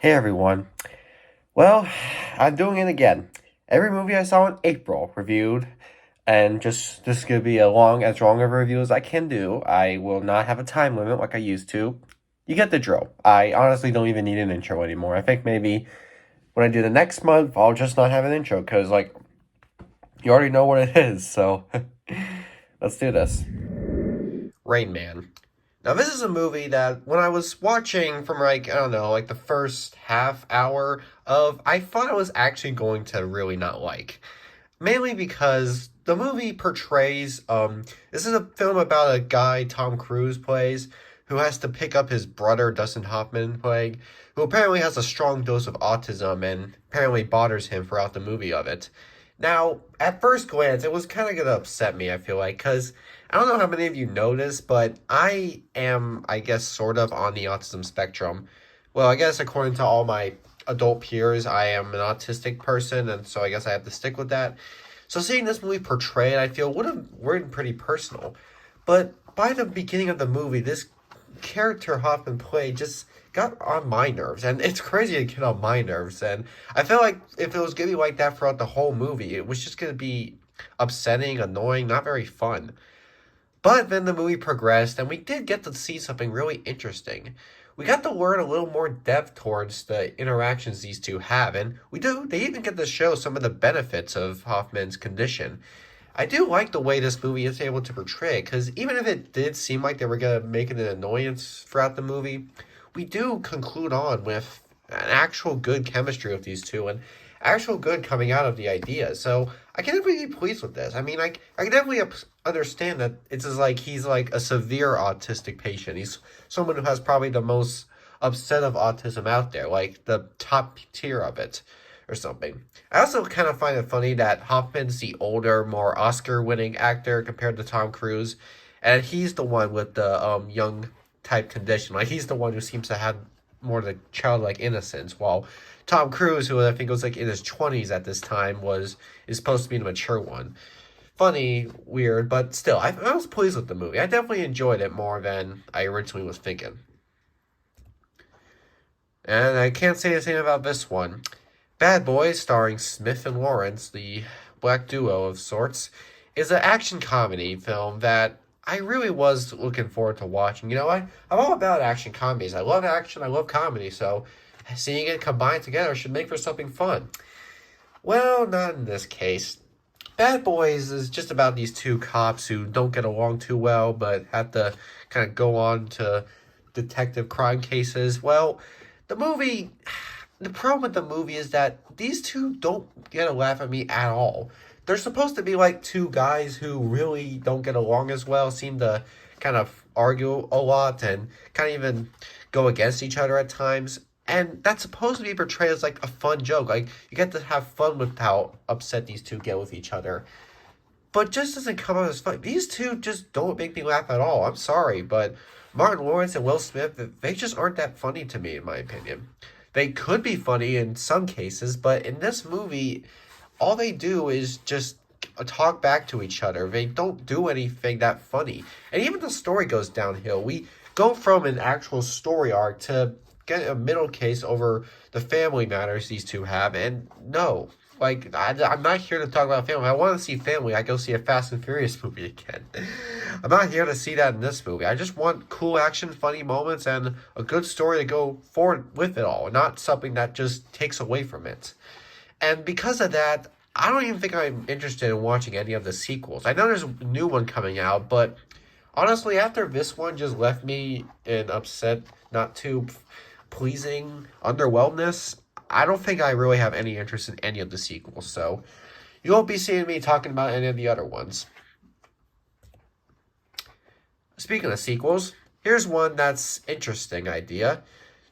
Hey everyone. Well, I'm doing it again. Every movie I saw in April reviewed, and just this is gonna be as long of a review as I can do. I will not have a time limit like I used to. You get the drill. I honestly don't even need an intro anymore. I think maybe when I do the next month, I'll just not have an intro because you already know what it is. So let's do this. Rain Man. Now, this is a movie that when I was watching from I don't know, like the first half hour of, I thought I was actually going to really not like. Mainly because the movie portrays, this is a film about a guy Tom Cruise plays who has to pick up his brother Dustin Hoffman playing, who apparently has a strong dose of autism and apparently bothers him throughout the movie of it. Now, at first glance, it was kind of going to upset me, I feel like, because I don't know how many of you noticed, but I am, I guess, sort of on the autism spectrum. Well, I guess according to all my adult peers, I am an autistic person, and so I guess I have to stick with that. So seeing this movie portrayed, I feel would have written pretty personal. But by the beginning of the movie, this character Hoffman played just got on my nerves, and it's crazy to get on my nerves. And I felt like if it was gonna be like that throughout the whole movie, it was just gonna be upsetting, annoying, not very fun. But then the movie progressed, and we did get to see something really interesting. We got to learn a little more depth towards the interactions these two have, and they even get to show some of the benefits of Hoffman's condition. I do like the way this movie is able to portray it, because even if it did seem like they were going to make it an annoyance throughout the movie, we do conclude on with an actual good chemistry with these two, and actual good coming out of the idea. So I can definitely be pleased with this. I mean, I can definitely understand that it's just like he's like a severe autistic patient. He's someone who has probably the most upset of autism out there, like the top tier of it or something. I also kind of find it funny that Hoffman's the older, more Oscar-winning actor compared to Tom Cruise, and he's the one with the young type condition. Like he's the one who seems to have more of the childlike innocence, while Tom Cruise, who I think was like in his 20s at this time, is supposed to be the mature one. Funny, weird, but still, I was pleased with the movie. I definitely enjoyed it more than I originally was thinking. And I can't say the same about this one. Bad Boys, starring Smith and Lawrence, the black duo of sorts, is an action comedy film that I really was looking forward to watching. I'm all about action comedies. I love action, I love comedy, so seeing it combined together should make for something fun. Well, not in this case. Bad Boys is just about these two cops who don't get along too well, but have to kind of go on to detective crime cases. Well, the movie, the problem with the movie is that these two don't get a laugh at me at all. They're supposed to be like two guys who really don't get along as well, seem to kind of argue a lot and kind of even go against each other at times. And that's supposed to be portrayed as like a fun joke. Like you get to have fun with how upset these two get with each other. But just doesn't come out as fun. These two just don't make me laugh at all. I'm sorry, but Martin Lawrence and Will Smith, they just aren't that funny to me, in my opinion. They could be funny in some cases, but in this movie, all they do is just talk back to each other. They don't do anything that funny. And even the story goes downhill. We go from an actual story arc to get a middle case over the family matters these two have. And no, I'm not here to talk about family. I want to see family. I go see a Fast and Furious movie again. I'm not here to see that in this movie. I just want cool action, funny moments, and a good story to go forward with it all, not something that just takes away from it. And because of that, I don't even think I'm interested in watching any of the sequels. I know there's a new one coming out, but honestly, after this one just left me in upset, not too pleasing underwhelmness, I don't think I really have any interest in any of the sequels. So you won't be seeing me talking about any of the other ones. Speaking of sequels, here's one that's interesting idea.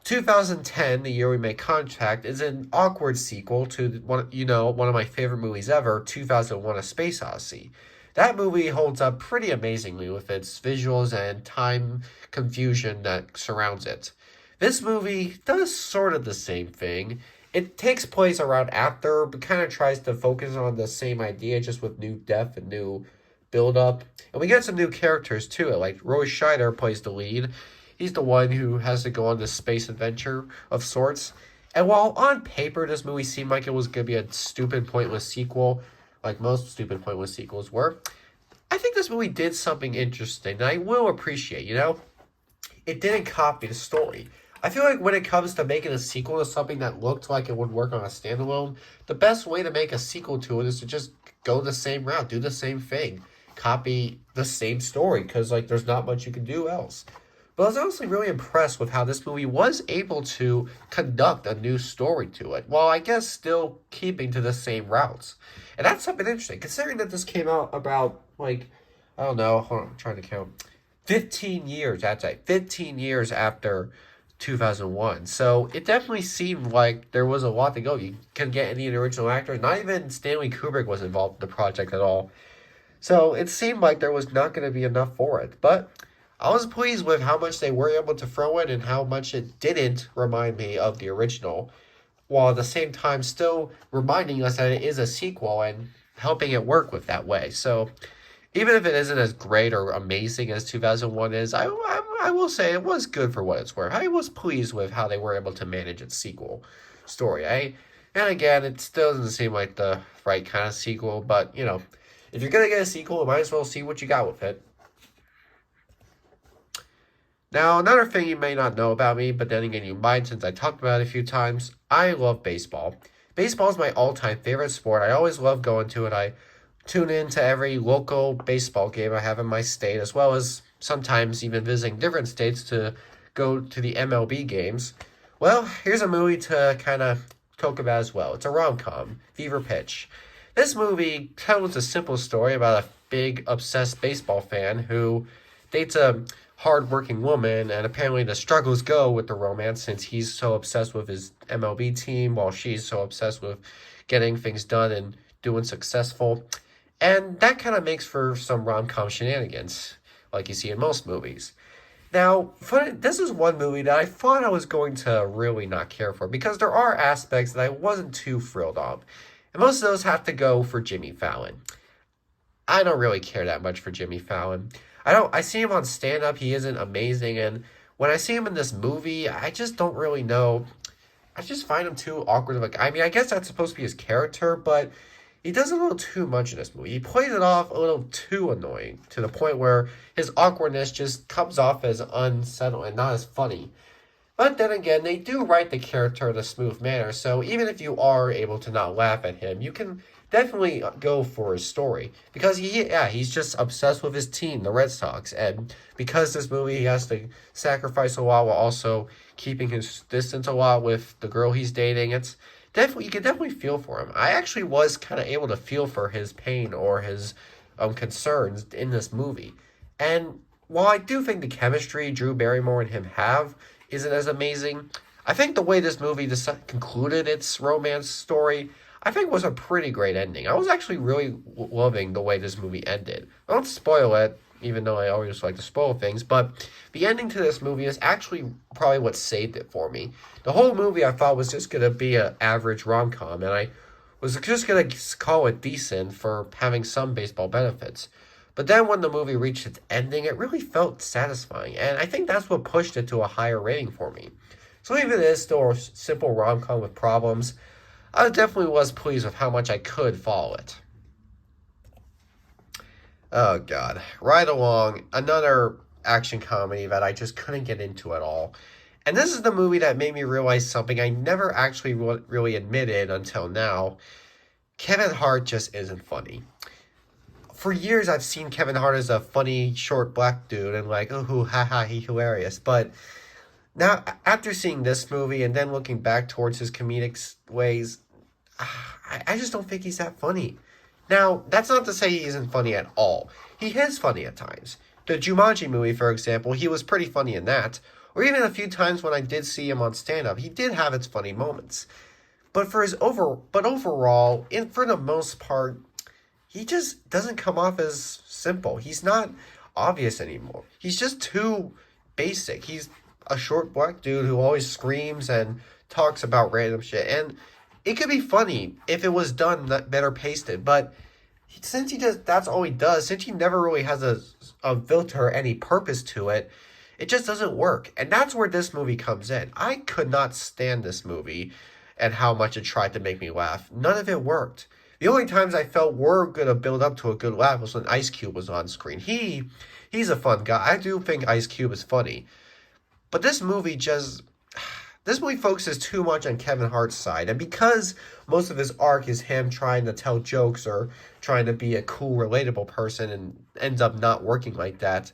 2010, the year we make contact, is an awkward sequel to one of my favorite movies ever, 2001: A Space Odyssey. That movie holds up pretty amazingly with its visuals and time confusion that surrounds it. This movie does sort of the same thing. It takes place around after, but kind of tries to focus on the same idea, just with new depth and new build up. And we get some new characters to it, like Roy Scheider plays the lead. He's the one who has to go on this space adventure of sorts. And while on paper this movie seemed like it was going to be a stupid, pointless sequel, like most stupid, pointless sequels were, I think this movie did something interesting that I will appreciate, you know? It didn't copy the story. I feel like when it comes to making a sequel to something that looked like it would work on a standalone, the best way to make a sequel to it is to just go the same route, do the same thing, copy the same story, because like there's not much you can do else. But I was honestly really impressed with how this movie was able to conduct a new story to it, while I guess still keeping to the same routes. And that's something interesting, considering that this came out about, like, I don't know, hold on, I'm trying to count. 15 years, that's right, 15 years after 2001. So it definitely seemed like there was a lot to go. You couldn't get any of the original actors. Not even Stanley Kubrick was involved in the project at all. So it seemed like there was not going to be enough for it. But I was pleased with how much they were able to throw in and how much it didn't remind me of the original, while at the same time still reminding us that it is a sequel and helping it work with that way. So even if it isn't as great or amazing as 2001 is, I will say it was good for what it's worth. I was pleased with how they were able to manage its sequel story. And again, it still doesn't seem like the right kind of sequel, but you know, if you're gonna get a sequel, you might as well see what you got with it. Now, another thing you may not know about me, but then again you might since I talked about it a few times, I love baseball. Baseball is my all-time favorite sport. I always love going to it. I tune in to every local baseball game I have in my state, as well as sometimes even visiting different states to go to the MLB games. Well, here's a movie to kind of talk about as well. It's a rom-com, Fever Pitch. This movie tells a simple story about a big, obsessed baseball fan who dates a hardworking woman, and apparently the struggles go with the romance since he's so obsessed with his MLB team while she's so obsessed with getting things done and doing successful. And that kind of makes for some rom-com shenanigans, like you see in most movies. Now, this is one movie that I thought I was going to really not care for because there are aspects that I wasn't too thrilled on. And most of those have to go for Jimmy Fallon. I don't really care that much for Jimmy Fallon. I see him on stand up, he isn't amazing, and when I see him in this movie, I just don't really know. I just find him too awkward. Like, I mean, I guess that's supposed to be his character, but he does a little too much in this movie. He plays it off a little too annoying to the point where his awkwardness just comes off as unsettling and not as funny. But then again, they do write the character in a smooth manner, so even if you are able to not laugh at him, you can definitely go for his story. Because he's just obsessed with his team, the Red Sox, and because this movie he has to sacrifice a lot while also keeping his distance a lot with the girl he's dating. It's definitely, you can definitely feel for him. I actually was kind of able to feel for his pain or his concerns in this movie. And while I do think the chemistry Drew Barrymore and him have isn't as amazing, I think the way this movie concluded its romance story, I think was a pretty great ending. I was actually really loving the way this movie ended. I don't spoil it, even though I always like to spoil things, but the ending to this movie is actually probably what saved it for me. The whole movie I thought was just going to be an average rom-com, and I was just going to call it decent for having some baseball benefits. But then when the movie reached its ending, it really felt satisfying, and I think that's what pushed it to a higher rating for me. So even if it is still a simple rom-com with problems, I definitely was pleased with how much I could follow it. Oh god. Right along, another action comedy that I just couldn't get into at all. And this is the movie that made me realize something I never actually really admitted until now. Kevin Hart just isn't funny. For years I've seen Kevin Hart as a funny, short black dude and like, oh, haha, he's hilarious. But now, after seeing this movie and then looking back towards his comedic ways, I just don't think he's that funny. Now, that's not to say he isn't funny at all. He is funny at times. The Jumanji movie, for example, he was pretty funny in that. Or even a few times when I did see him on stand-up, he did have its funny moments. But overall, for the most part, he just doesn't come off as simple. He's not obvious anymore. He's just too basic. He's a short black dude who always screams and talks about random shit. And it could be funny if it was done better pasted, but since that's all he does, since he never really has a filter or any purpose to it, It just doesn't work. And that's where this movie comes in. I could not stand this movie and how much it tried to make me laugh. None of it worked. The only times I felt were going to build up to a good laugh was when Ice Cube was on screen. He's a fun guy. I do think Ice Cube is funny. But this movie focuses too much on Kevin Hart's side, and because most of his arc is him trying to tell jokes or trying to be a cool, relatable person and ends up not working like that,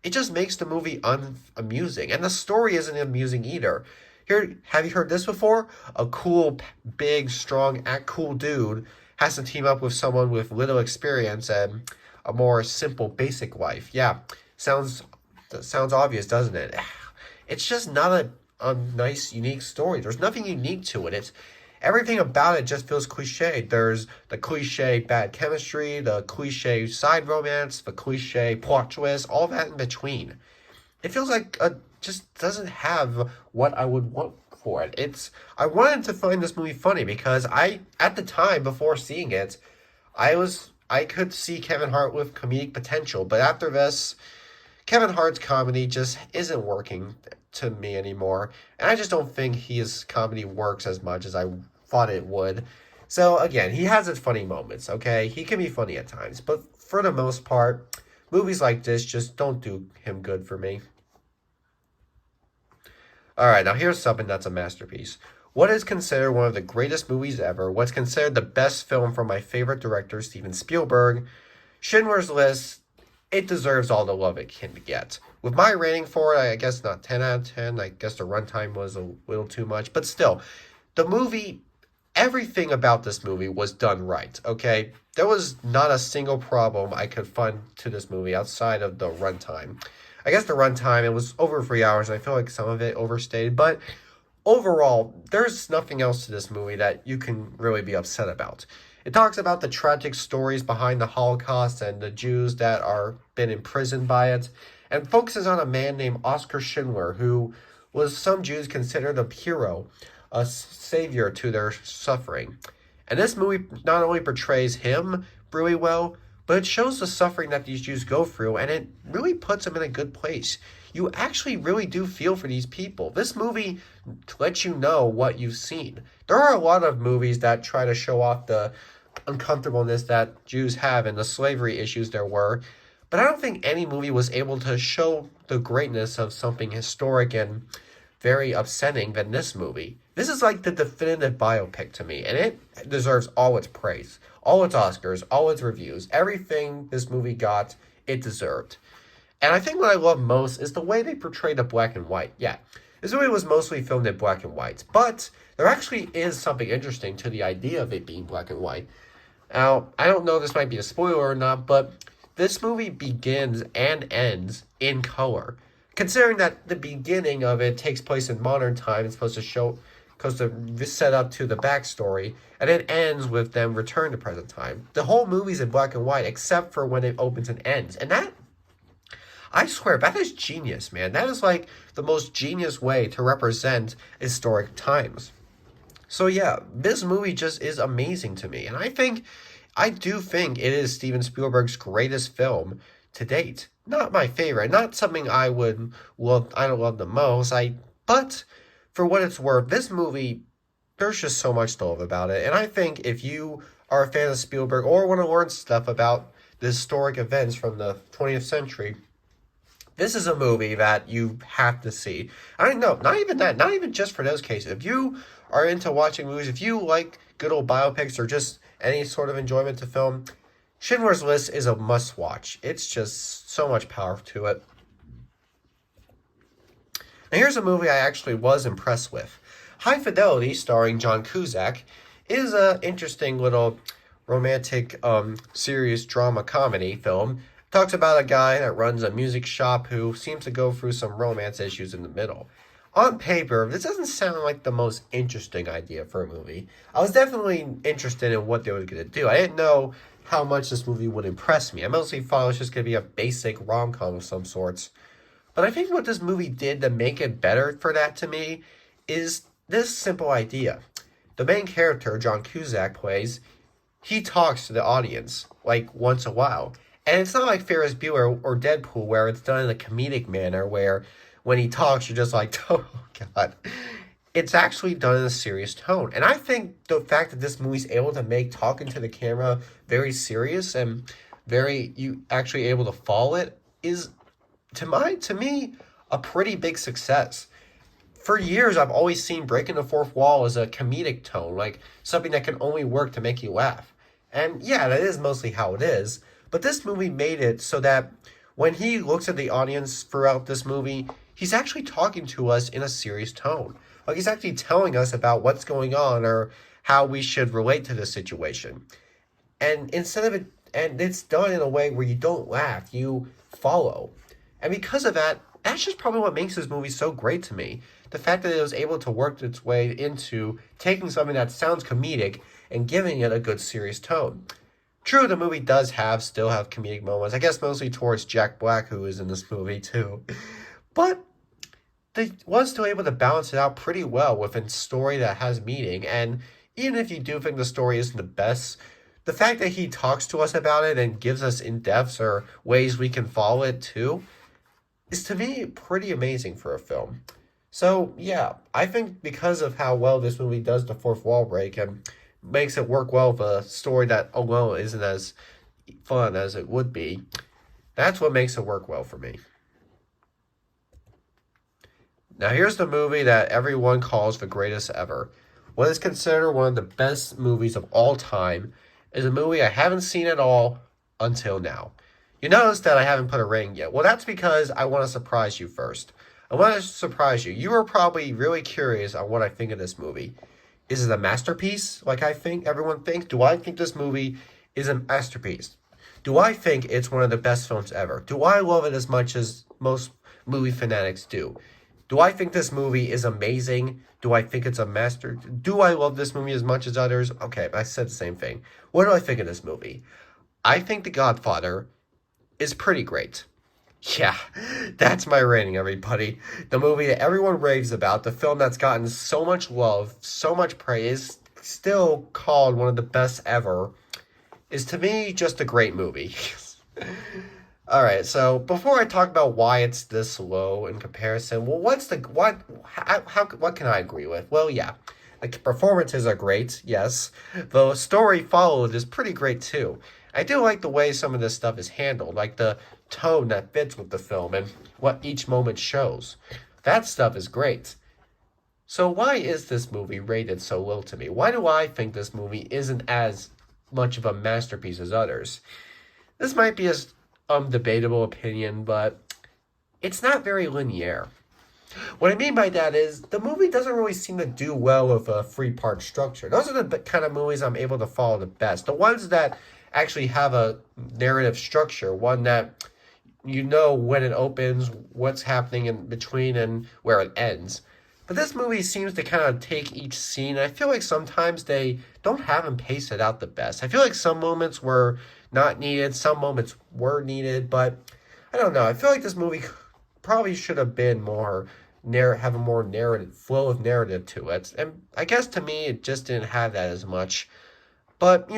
it just makes the movie unamusing. And the story isn't amusing either. Here, have you heard this before? A cool, big, strong, act cool dude has to team up with someone with little experience and a more simple, basic life. Yeah, sounds obvious, doesn't it? It's just not a nice, unique story. There's nothing unique to it. It's everything about it just feels cliched. There's the cliche bad chemistry, the cliche side romance, the cliche plot twist, all that in between. It feels like just doesn't have what I would want for it. I wanted to find this movie funny because at the time before seeing it, I could see Kevin Hart with comedic potential, but after this, Kevin Hart's comedy just isn't working to me anymore, and I just don't think his comedy works as much as I thought it would. So again, he has his funny moments, okay? He can be funny at times, but for the most part, movies like this just don't do him good for me. Alright, now here's something that's a masterpiece. What is considered one of the greatest movies ever? What's considered the best film from my favorite director, Steven Spielberg? Schindler's List. It deserves all the love it can get. With my rating for it, I guess not 10 out of 10. I guess the runtime was a little too much. But still, the movie, everything about this movie was done right, okay? There was not a single problem I could find to this movie outside of the runtime. I guess the runtime, it was over 3 hours, and I feel like some of it overstayed. But overall, there's nothing else to this movie that you can really be upset about. It talks about the tragic stories behind the Holocaust and the Jews that are been imprisoned by it, and focuses on a man named Oskar Schindler, who was some Jews considered a hero, a savior to their suffering. And this movie not only portrays him really well, but it shows the suffering that these Jews go through, and it really puts them in a good place. You actually really do feel for these people. This movie lets you know what you've seen. There are a lot of movies that try to show off the uncomfortableness that Jews have and the slavery issues there were, but I don't think any movie was able to show the greatness of something historic and very upsetting than this movie. This is like the definitive biopic to me, and it deserves all its praise, all its Oscars, all its reviews. Everything this movie got, it deserved. And I think what I love most is the way they portrayed the black and white. Yeah, this movie was mostly filmed in black and white, but there actually is something interesting to the idea of it being black and white. Now, I don't know if this might be a spoiler or not, but this movie begins and ends in color. Considering that the beginning of it takes place in modern time, it's supposed to set up to the backstory, and it ends with them return to present time. The whole movie's in black and white, except for when it opens and ends. And that, I swear, that is genius, man. That is like the most genius way to represent historic times. So yeah, this movie just is amazing to me. And I do think it is Steven Spielberg's greatest film to date. Not my favorite, not something I don't love the most. But for what it's worth, this movie, there's just so much to love about it. And I think if you are a fan of Spielberg or want to learn stuff about the historic events from the 20th century, this is a movie that you have to see. I don't know, not even that, not even just for those cases. If you are into watching movies, if you like good old biopics or just any sort of enjoyment to film, Schindler's List is a must-watch. It's just so much power to it. Now here's a movie I actually was impressed with. High Fidelity, starring John Cusack, is an interesting little romantic, serious drama comedy film. Talks about a guy that runs a music shop who seems to go through some romance issues in the middle. On paper, this doesn't sound like the most interesting idea for a movie. I was definitely interested in what they were going to do. I didn't know how much this movie would impress me. I mostly thought it was just going to be a basic rom-com of some sorts. But I think what this movie did to make it better for that to me is this simple idea. The main character, John Cusack plays, he talks to the audience, like, once a while. And it's not like Ferris Bueller or Deadpool where it's done in a comedic manner where when he talks, you're just like, oh God. It's actually done in a serious tone. And I think the fact that this movie's able to make talking to the camera very serious and very you actually able to follow it is to me a pretty big success. For years I've always seen breaking the fourth wall as a comedic tone, like something that can only work to make you laugh. And yeah, that is mostly how it is. But this movie made it so that when he looks at the audience throughout this movie, he's actually talking to us in a serious tone. Like he's actually telling us about what's going on or how we should relate to the situation. And instead of it, and it's done in a way where you don't laugh, you follow. And because of that, that's just probably what makes this movie so great to me. The fact that it was able to work its way into taking something that sounds comedic and giving it a good serious tone. True, the movie does still have comedic moments. I guess mostly towards Jack Black, who is in this movie too. But they was still able to balance it out pretty well with a story that has meaning. And even if you do think the story isn't the best, the fact that he talks to us about it and gives us in depths or ways we can follow it too is to me pretty amazing for a film. So yeah, I think because of how well this movie does the fourth wall break and makes it work well with a story that alone isn't as fun as it would be, that's what makes it work well for me. Now here's the movie that everyone calls the greatest ever. What is considered one of the best movies of all time is a movie I haven't seen at all until now. You notice that I haven't put a rating yet. Well, that's because I want to surprise you first. I want to surprise you. You are probably really curious on what I think of this movie. Is it a masterpiece, like I think everyone thinks? Do I think this movie is a masterpiece? Do I think it's one of the best films ever? Do I love it as much as most movie fanatics do? Do I think this movie is amazing? Do I think it's a master? Do I love this movie as much as others? Okay, I said the same thing. What do I think of this movie? I think The Godfather is pretty great. Yeah, that's my rating, everybody. The movie that everyone raves about, the film that's gotten so much love, so much praise, still called one of the best ever, is to me just a great movie. All right, so before I talk about why it's this low in comparison, well, what can I agree with? Well, yeah, the performances are great, yes. The story followed is pretty great too. I do like the way some of this stuff is handled, like the tone that fits with the film and what each moment shows. That stuff is great. So why is this movie rated so low to me? Why do I think this movie isn't as much of a masterpiece as others? This might be a debatable opinion, but it's not very linear. What I mean by that is the movie doesn't really seem to do well with a three-part structure. Those are the kind of movies I'm able to follow the best. The ones that actually have a narrative structure, one that you know when it opens, what's happening in between, and where it ends. But this movie seems to kind of take each scene. I feel like sometimes they don't have them paced out the best. I feel like some moments were not needed, some moments were needed, but I don't know. I feel like this movie probably should have been have a more narrative flow of narrative to it. And I guess to me, it just didn't have that as much. But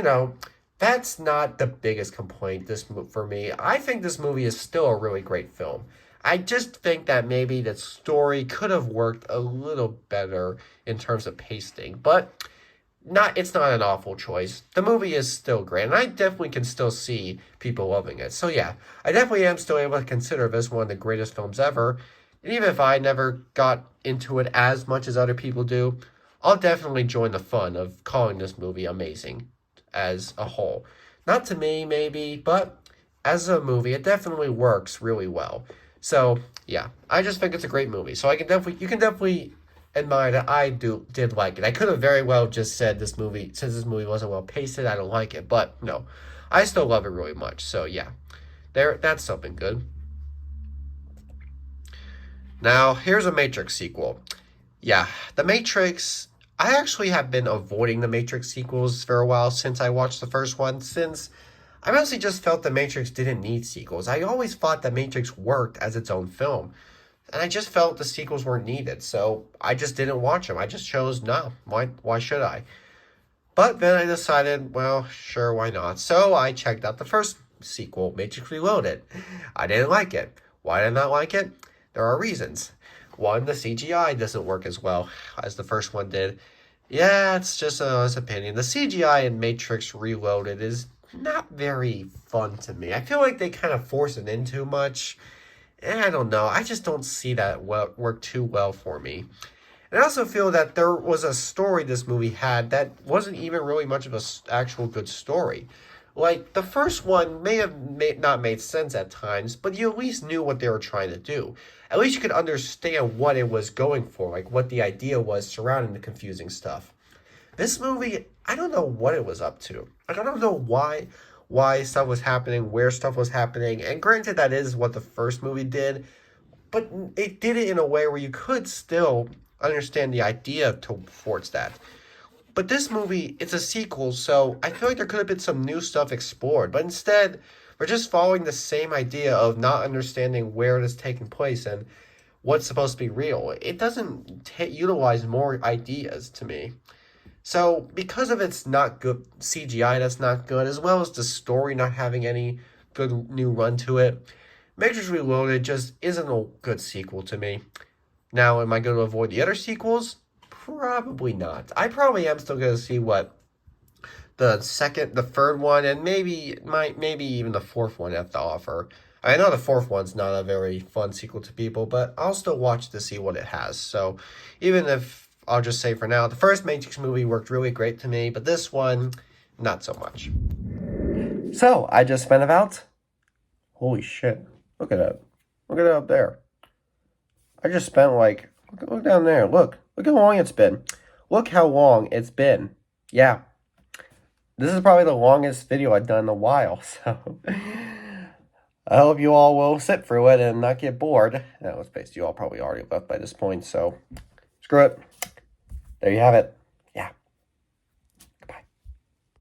that's not the biggest complaint for me. I think this movie is still a really great film. I just think that maybe the story could have worked a little better in terms of pacing, but it's not an awful choice. The movie is still great, and I definitely can still see people loving it. So yeah, I definitely am still able to consider this one of the greatest films ever. And even if I never got into it as much as other people do, I'll definitely join the fun of calling this movie amazing as a whole. Not to me, maybe, but as a movie, it definitely works really well. So yeah, I just think it's a great movie. So you can definitely admire that I did like it. I could have very well just said this movie, since this movie wasn't well paced, I don't like it. But no, I still love it really much. So yeah, that's something good. Now here's a Matrix sequel. Yeah, The Matrix. I actually have been avoiding the Matrix sequels for a while since I watched the first one, since I mostly just felt The Matrix didn't need sequels. I always thought The Matrix worked as its own film, and I just felt the sequels weren't needed, so I just didn't watch them. I just chose, no, why should I? But then I decided, well, sure, why not? So I checked out the first sequel, Matrix Reloaded. I didn't like it. Why did I not like it? there are reasons. One, the CGI doesn't work as well as the first one did. Yeah, it's just an honest opinion. The CGI in Matrix Reloaded is not very fun to me. I feel like they kind of force it in too much. And I don't know. I just don't see that work too well for me. And I also feel that there was a story this movie had that wasn't even really much of a actual good story. Like, the first one may have not made sense at times, but you at least knew what they were trying to do. At least you could understand what it was going for, like what the idea was surrounding the confusing stuff. This movie, I don't know what it was up to. Like, I don't know why stuff was happening, where stuff was happening. And granted, that is what the first movie did, but it did it in a way where you could still understand the idea towards that. But this movie, it's a sequel, so I feel like there could have been some new stuff explored. But instead, we're just following the same idea of not understanding where it is taking place and what's supposed to be real. It doesn't utilize more ideas to me. So, because of its not good CGI that's not good, as well as the story not having any good new run to it, Matrix Reloaded just isn't a good sequel to me. Now, am I going to avoid the other sequels? Probably not. I probably am still going to see what the third one, and maybe even the fourth one have to offer. I know the fourth one's not a very fun sequel to people, but I'll still watch to see what it has. So, even if I'll just say for now, the first Matrix movie worked really great to me, but this one, not so much. So, I just spent about, holy shit, look at that. Look at that up there. I just spent like, look down there, look how long it's been. Look how long it's been. Yeah. This is probably the longest video I've done in a while, so I hope you all will sit through it and not get bored. That was based, you all probably already left by this point, so screw it. There you have it.